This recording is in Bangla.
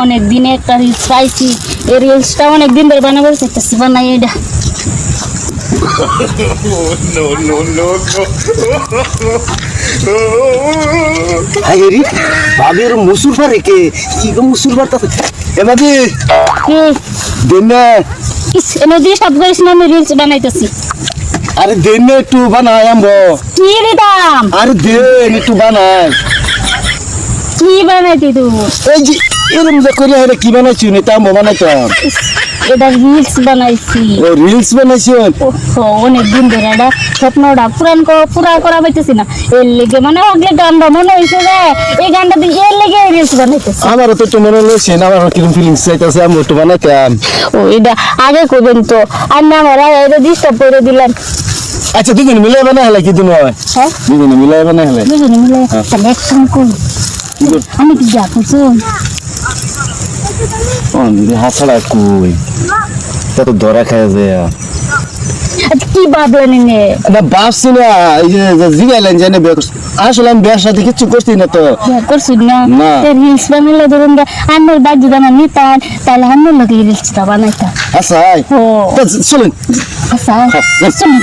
অনেক দিনে একটা রিলস পাইছি। এই রিলসটা অনেক দিন ধরে বানাবো চাইতেছি, বানাই এটা। হাইরি ভাবির মুসুর পারে কে ইগো মুসুর পারতাছে এ ভাবি কি দেন না ইস এনে দিয়ে সব করিস না, আমি রিলস বানাইতেছি। আরে দেন না একটু বানাই আমবো কি রে দাম, আরে দেন একটু বানাই কি বানাইতি তুই? এই যে এরম যে করে হেরে কি বানাইছি নি তা আমবো বানাইতাম ইস, এটা রিলস বানাইছি। ও রিলস বানাইছেন ওহো, অনেক দিন ধরে এটা স্বপ্নটা পুরা করা পাইতেছি না। এর লেগে মানে আগলে গানটা মনে হয়েছে যে এই গানটা দিয়ে এর লেগে রিলস বানাইতেছি। আমারও তো একটু মনে হয়েছে আমার কিরম ফিলিংস চাইতেছে আমি একটু বানাইতাম ও এটা আগে করবেন তো, আর না আমার এটা ডিস্টার্ব করে দিলাম। আচ্ছা দুজন মিলে বানাই হলে কি দিন হয় হ্যাঁ দুজনে মিলে বানাই হলে দুজনে মিলে তাহলে এক সঙ্গে করি। আমি কি যা করছো হাত ছাড়া কই তা তো ধরা খায় যায় কি ভাবলেন এনে? না ভাবছি না এই যে জিগাইলেন জানে আসলে আমি বিয়ের সাথে কিচ্ছু করছি না তো করছি না না। রিলস বানালে ধরুন আমার বাদ যদি আমার নিতাম তাহলে আমার লোক রিলসটা বানাইতাম। আচ্ছা ও চলেন আচ্ছা চলুন